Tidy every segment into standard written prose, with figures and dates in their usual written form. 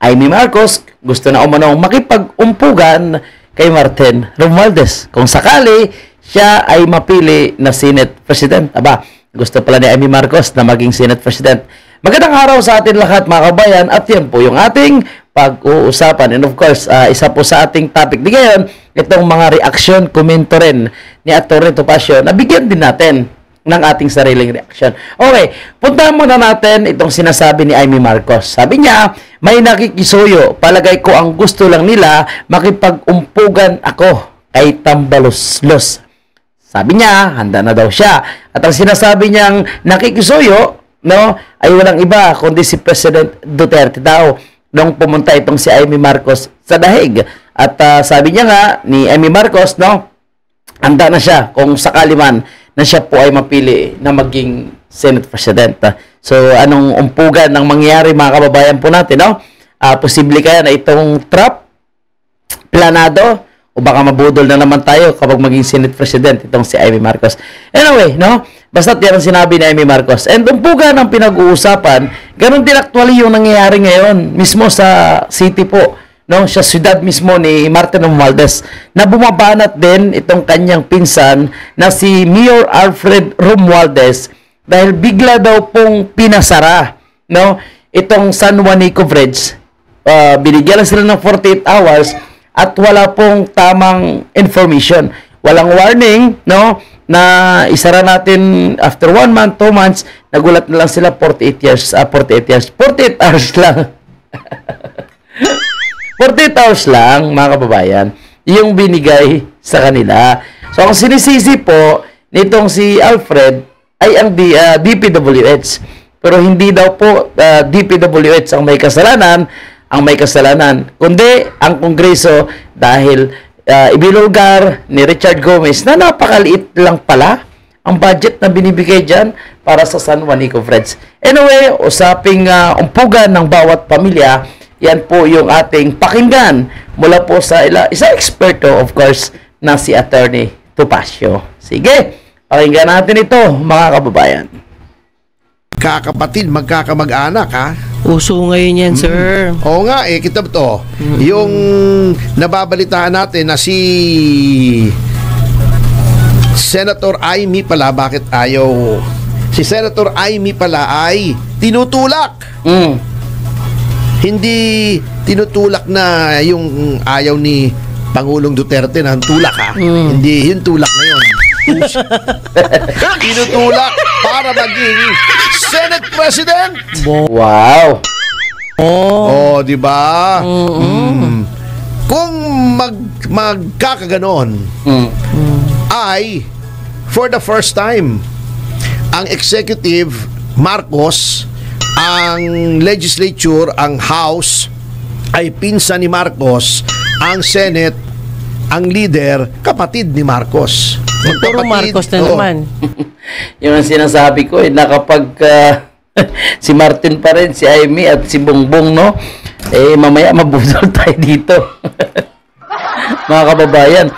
Amy Marcos gusto na umanong makipag-umpugan kay Martin Romualdez kung sakali siya ay mapili na Senate President. Aba, gusto pala ni Amy Marcos na maging Senate President. Magandang araw sa atin lahat mga kabayan, at yan po yung ating pag-uusapan. And of course, isa po sa ating topic di ngayon, itong mga reaksyon, komento rin ni Atty. Topacio, na bigyan din natin ng ating sariling reaksyon. Okay, puntahan muna natin itong sinasabi ni Amy Marcos. Sabi niya, may nakikisuyo, palagay ko ang gusto lang nila makipag-umpugan ako kay Tambaloslos. Sabi niya, handa na daw siya. At ang sinasabi niyang nakikisuyo, no, ay walang iba kundi si President Duterte daw nung pumunta itong si Amy Marcos sa Dahig. At sabi niya nga ni Amy Marcos, no, handa na siya kung sakali man na siya po ay mapili na maging Senate President. So anong umpugan ng mangyayari mga kababayan po natin, no? Posible kaya na itong trap planado o baka mabudol na naman tayo kapag maging Senate President itong si Amy Marcos. Anyway, no? Basta yan ang sinabi ni Amy Marcos. And umpugan ang pinag-uusapan, ganun din actually yung nangyayari ngayon mismo sa city po, no? Sa syudad mismo ni Martin Romualdez, na bumabanat din itong kanyang pinsan na si Mayor Alfred Romualdez dahil bigla daw pong pinasara, no, itong San Juanico Bridge. Binigyan lang sila ng 48 hours at wala pong tamang information. Walang warning, no, na isara natin after 1 month, 2 months, nagulat na lang sila 48 hours lang. 48 hours lang, mga kababayan, yung binigay sa kanila. So, ang sinisisi po nitong si Alfred ay ang DPWH. Pero hindi daw po DPWH ang may kasalanan, kundi ang Kongreso dahil ibinulgar ni Richard Gomez na napakaliit lang pala ang budget na binibigay dyan para sa San Juanico Bridge. Anyway, usaping umpugan ng bawat pamilya, yan po yung ating pakinggan mula po sa isang eksperto, of course, na si Atty. Topacio. Sige, pakinggan natin ito, mga kababayan. Kakapatid, magkakamag-anak, ha? Uso ngayon yan, sir. Oo nga, kitab to. Yung nababalitaan natin na si Senator Amy pala, bakit ayaw? Si Senator Amy pala ay tinutulak. Hindi tinutulak na yung ayaw ni Pangulong Duterte na tulak, ha? Hindi, yung tulak na yun. Tinutulak para maging Senate President. Wow. Oh, di ba? Kung magkakaganon ay for the first time ang executive Marcos, ang legislature, ang House ay pinsan ni Marcos, ang Senate, ang leader, kapatid ni Marcos. Puro Marcos na naman. Yung ang sinasabi ko, na kapag si Martin pa rin, si Amy at si Bongbong, no? Mamaya mabudol tayo dito. Mga kababayan.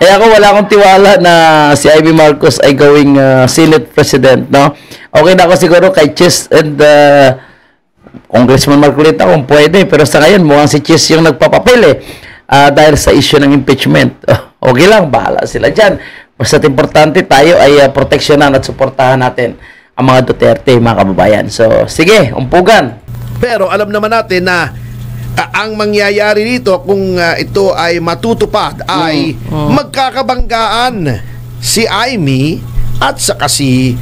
Kaya ako wala akong tiwala na si Amy Marcos ay gawing Senate President, no? Okay na ako siguro kay Chis and Congressman Marcolita kung pwede, pero sa ngayon mukhang si Chis yung nagpapapil dahil sa issue ng impeachment. Okay lang, bahala sila dyan. Basta't importante tayo ay proteksyonan at suportahan natin ang mga Duterte, mga kababayan. So, sige, umpugan. Pero alam naman natin na ang mangyayari dito kung ito ay matutupad ay magkakabanggaan si Amy at saka si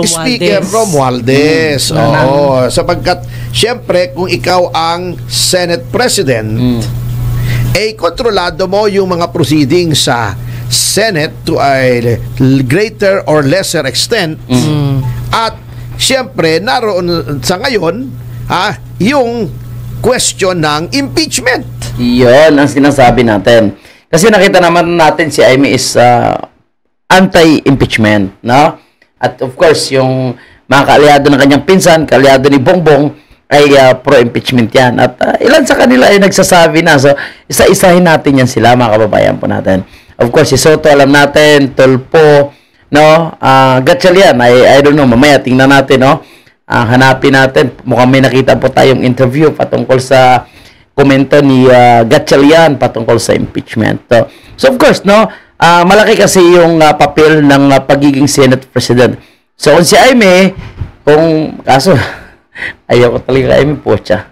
Speaker Romualdez. Oo, sapagkat siyempre kung ikaw ang Senate President, kontrolado mo yung mga proceedings sa Senate to a greater or lesser extent. At siyempre naroon sa ngayon yung question ng impeachment. Iyon ang sinasabi natin. Kasi nakita naman natin si Amy is anti-impeachment, no? At of course, yung mga kaalyado ng kanyang pinsan, kaalyado ni Bongbong, ay pro-impeachment yan. At ilan sa kanila ay nagsasabi na. So, isa-isahin natin yan sila, mga kababayan po natin. Of course, si Soto, alam natin, Tulpo, no? Gatchalian, I don't know, mamaya tingnan natin, no? Hanapin natin. Mukhang may nakita po tayong interview patungkol sa komento ni Gatchalian patungkol sa impeachment. So of course, no, malaki kasi yung papel ng pagiging Senate President. So kung si Aimee, kaso ayaw ko talaga Aimee po siya.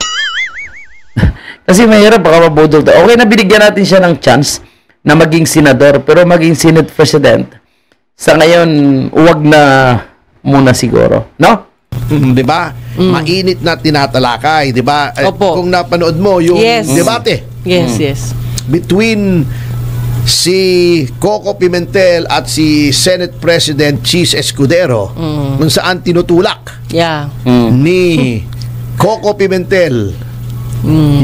Kasi mahirap, baka mabudol. Okay na binigyan natin siya ng chance na maging senador, pero maging Senate President, sa ngayon, huwag na muna siguro, no? Di ba? Mainit na tinatalakay, di ba? Opo. Kung napanood mo yung debate Yes. between si Coco Pimentel at si Senate President Chis Escudero, kung saan tinutulak Yeah. ni Coco Pimentel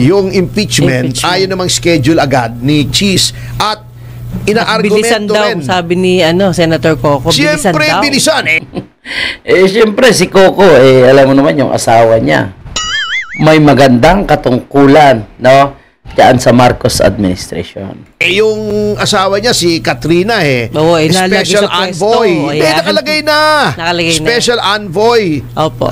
yung impeachment, ayon namang schedule agad ni Chis, at Bilisan inaargumento daw, rin. sabi ni Senator Coco. Bilisan Siyempre, daw. bilisan. Siyempre, si Coco, alam mo naman yung asawa niya. May magandang katungkulan, no? Diyan sa Marcos administration. Yung asawa niya, si Katrina, Oo, nalagay special sa pwesto. envoy. Ayan. Nakalagay na. Nakalagay na. Special envoy. Opo.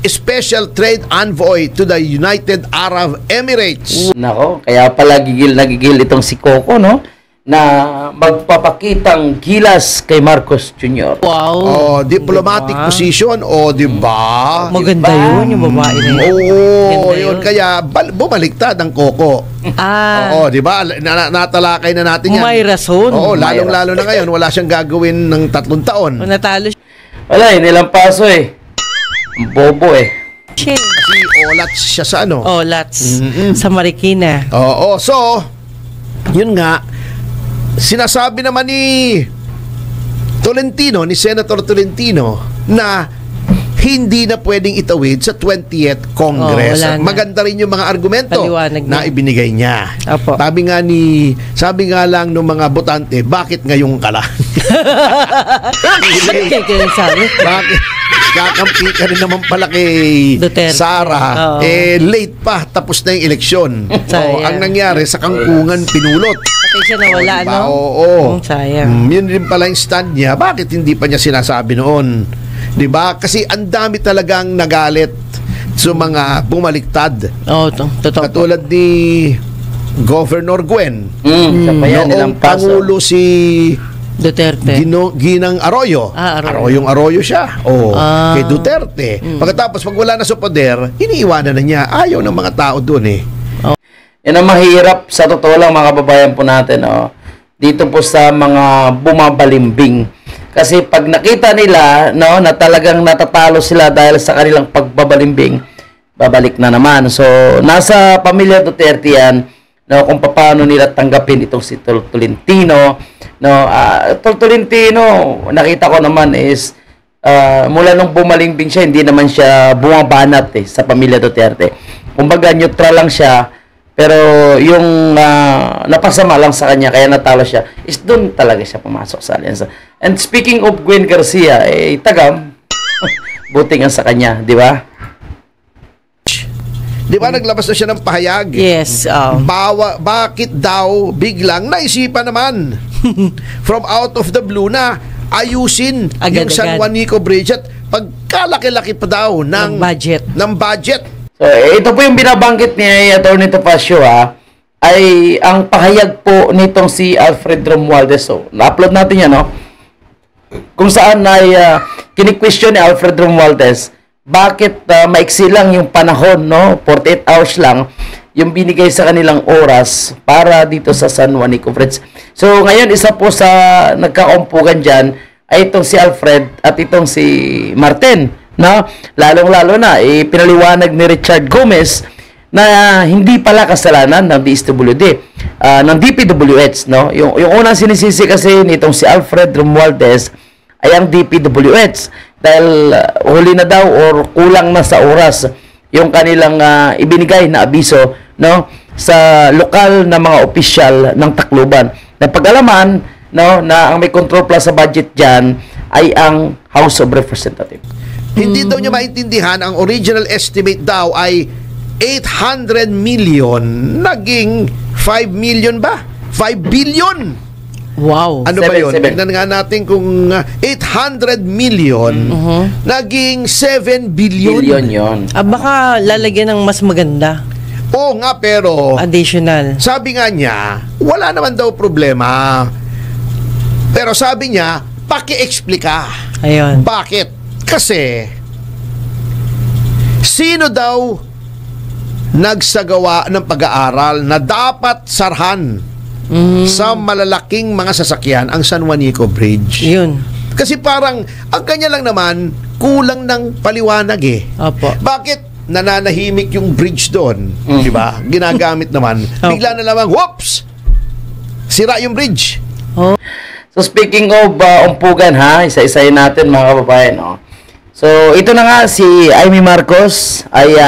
Special trade envoy to the United Arab Emirates. Nako, kaya pala nagigil itong si Coco, no? Na magpapakitang gilas kay Marcos Jr. Wow. Diplomatic Diba? position, di ba? Maganda yun, yung babae na yun. Oo, Ganda yun. yun. Kaya bumaliktad ang Coco. Oo, di ba? Natalakay na natin yan. May rason. Oo, lalong-lalo na ngayon, wala siyang gagawin ng 3 taon. Natalo Wala, nilang paso Ang bobo siya. Kasi olats siya sa ano. Lats. Sa Marikina. Oo, so, yun nga, sinasabi naman ni Tolentino, ni Senator Tolentino, na hindi na pwedeng itawid sa 20th Congress. Wala na. Maganda rin yung mga argumento Paliwanag na na. ibinigay niya. Apo. Sabi nga lang ng mga botante, bakit ngayon ka lang? Ba't kayo sabi? Bakit? Kakampi ka rin naman pala kay Duterte. Sara. Oo. Late pa, tapos na yung eleksyon. Sayang. Ang nangyari, sa kangkungan, pinulot. Pati siya nawala, Diba? no? Oo. Sayang. Yun din pala yung stand niya. Bakit hindi pa niya sinasabi noon? 'Di ba? Kasi ang dami talagang nagalit sa mga bumaliktad. Totoo. Katulad ni Governor Gwen. Siya pa yan, nilang Noong paso. Pangulo si Duterte. Ginang Arroyo. Arroyo. Arroyo siya. Kay Duterte. Pagkatapos, pag wala na sa poder, iniiwanan na niya. Ayaw ng mga tao doon Yan ang mahirap sa totoo lang mga kababayan po natin, dito po sa mga bumabalimbing. Kasi pag nakita nila, no, na talagang natatalo sila dahil sa kanilang pagbabalimbing, babalik na naman. So, nasa pamilya Duterte yan, no, kung paano nila tanggapin itong si Tolentino. No, Tolentino, nakita ko naman is mula nung bumalimbing siya, hindi naman siya bumabanat sa pamilya Duterte. Kumbaga neutral lang siya, pero yung napasama lang sa kanya kaya natalo siya is doon talaga siya pumasok sa alyansa. And speaking of Gwen Garcia, tagam buti nga sa kanya, di ba? Di ba naglabas na siya ng pahayag? Yes. Bakit daw biglang naisipan naman from out of the blue na ayusin yung San Juanico Bridge at pagkalaki-laki pa daw ng budget. So, ito po yung binabanggit ni Atty. Topacio ay ang pahayag po nitong si Alfred Romualdez. So, na-upload natin yan, no? Kung saan ay kini-question ni Alfred Romualdez bakit maiksi lang yung panahon, no? 48 hours lang yung binigay sa kanilang oras para dito sa San Juanico Bridge. So, ngayon, isa po sa nagkaumpugan dyan ay itong si Alfred at itong si Martin, no? Lalong-lalo na, pinaliwanag ni Richard Gomez na hindi pala kasalanan ng DSWD, ng DPWH, no? Yung unang sinisisi kasi nitong si Alfred Romualdez ay ang DPWH dahil huli na daw or kulang na sa oras yung kanilang ibinigay na abiso, no, sa lokal na mga opisyal ng Tacloban. Na pag-alaman, no, na ang may control plus sa budget diyan ay ang House of Representatives. Hindi daw niya maintindihan, ang original estimate daw ay 800 million, naging 5 million ba? 5 billion! Wow. Ano ba yun? 7. Tignan nga natin kung 800 million, naging 7 billion. Billion yun. Baka lalagyan ng mas maganda. Oo nga, pero Additional. sabi nga niya, wala naman daw problema. Pero sabi niya, paki-explika. Ayun. Bakit? Kasi, sino daw nagsagawa ng pag-aaral na dapat sarhan sa malalaking mga sasakyan ang San Juanico Bridge? Yun. Kasi parang, ang kanya lang naman, kulang ng paliwanag eh. Opo. Bakit nananahimik yung bridge doon? Di ba? Ginagamit naman. Bigla na lamang, whoops! Sira yung bridge. Oh. So speaking of umpugan ha, isa-isayin natin mga kababayan. No? So ito na nga si Amy Marcos ay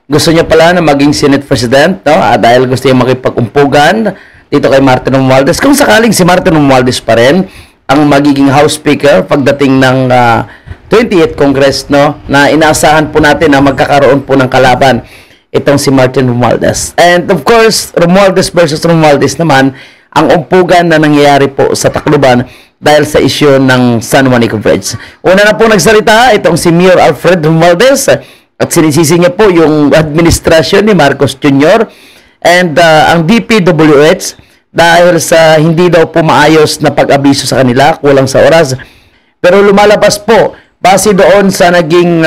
gusto niya pala na maging Senate President, no? Dahil gusto niya makipag-umpugan dito kay Martin Romualdez. Kung sakaling si Martin Romualdez pa rin ang magiging House Speaker pagdating ng 28th Congress, no? Na inaasahan po natin na magkakaroon po ng kalaban itong si Martin Romualdez. And of course, Romualdez versus Romualdez naman ang umpugan na nangyayari po sa Tacloban dahil sa isyu ng San Juanico Bridge. Una na po nagsalita itong si Mayor Alfred Romualdez at sinisisi niya po yung administrasyon ni Marcos Jr. and ang DPWH dahil sa hindi daw po maayos na pag-abiso sa kanila, kulang sa oras. Pero lumalabas po, base doon sa naging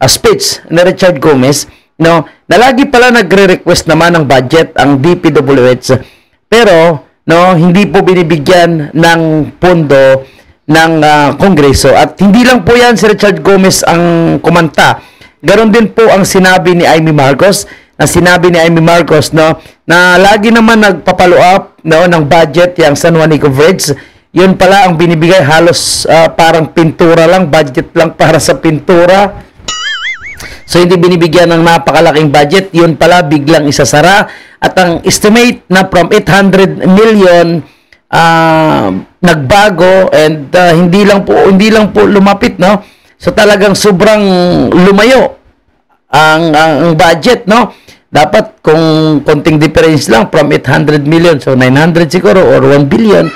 speech ni Richard Gomez, no, na lagi pala nagre-request naman ng budget ang DPWH. Pero no, hindi po binibigyan ng pondo ng Kongreso. At hindi lang po yan si Richard Gomez ang kumanta. Ganon din po ang sinabi ni Amy Marcos, no, na lagi naman nagpapalo up, no, ng budget yung San Juanico Bridge. Yun pala ang binibigay halos parang pintura lang, budget lang para sa pintura. So hindi binibigyan ng napakalaking budget, yun pala biglang isasara. At ang estimate na from 800 million nagbago and hindi lang po lumapit, no. So talagang sobrang lumayo ang budget, no. Dapat kung konting difference lang from 800 million, so 900 siguro or 1 billion.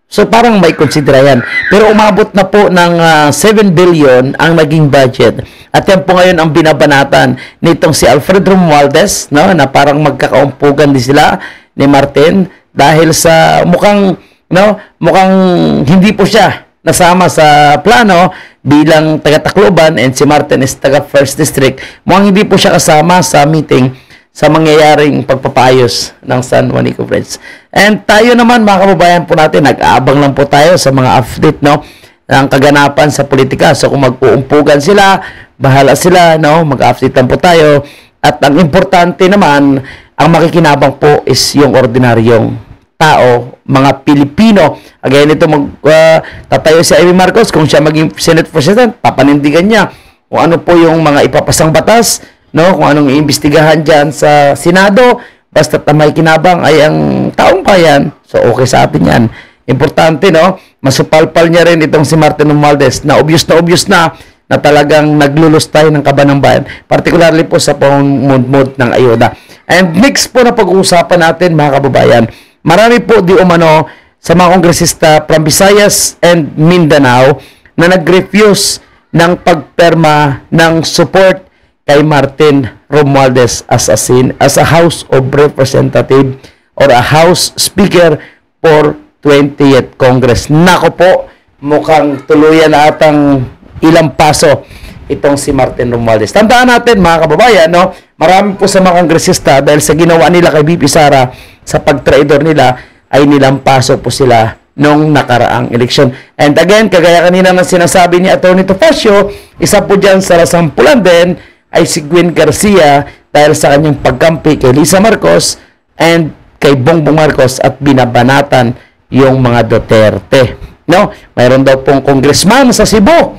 So parang may konsidera yan. Pero umabot na po ng 7 billion ang naging budget. At yan po ngayon ang binabanatan nitong si Alfred Romualdez, no, na parang magkakaumpugan din sila ni Martin dahil sa mukhang hindi po siya nasama sa plano bilang taga-Tacloban and si Martin is taga First District. Mukhang hindi po siya kasama sa meeting sa mangyayaring pagpapayos ng San Juanico Bridge. And tayo naman mga kababayan po natin, nag-aabang lang po tayo sa mga update, no, ng kaganapan sa politika. So kung mag-uumpugan sila, bahala sila, no, mag-update lang po tayo. At ang importante naman, ang makikinabang po is yung ordinaryong tao, mga Pilipino. Again, ito tatayo si Amy Marcos, kung siya maging Senate President, papanindigan niya kung ano po yung mga ipapasang batas, no, kung anong iimbestigahan dyan sa Senado, basta may kinabang ay ang taong bayan. So okay sa atin yan. Importante, no, masupalpal niya rin itong si Martin Romualdez na obvious na talagang naglulus tayo ng kaban ng bayan, particularly po sa pamumunud ng ayuda. And next po na pag-uusapan natin mga kababayan, marami po di umano sa mga kongresista from Visayas and Mindanao na nag-refuse ng pagperma ng support kay Martin Romualdez as a House of Representative or a House Speaker for 20th Congress. Nako po, mukhang tuluyan na atang ilang paso itong si Martin Romualdez. Tandaan natin mga kababayan, no, marami po sa mga kongresista dahil sa ginawa nila kay BP Sara sa pagtraidor nila ay nilampaso po sila nung nakaraang eleksyon. And again, kagaya kanina na sinasabi ni Atty. Topacio, isa po dyan sa nasampulan din ay si Gwen Garcia dahil sa kanyang pagkampi kay Lisa Marcos and kay Bongbong Marcos at binabanatan yung mga Duterte. No? Mayroon daw pong congressman sa Cebu.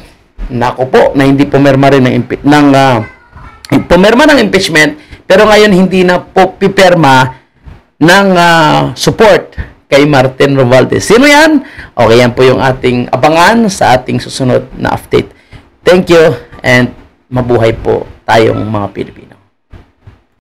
Nako po, na hindi pumirma rin pumirma ng impeachment, pero ngayon hindi na po pipirma ng support kay Martin Romualdez. Sino yan? Okay, yan po yung ating abangan sa ating susunod na update. Thank you and mabuhay po tayong mga Pilipino.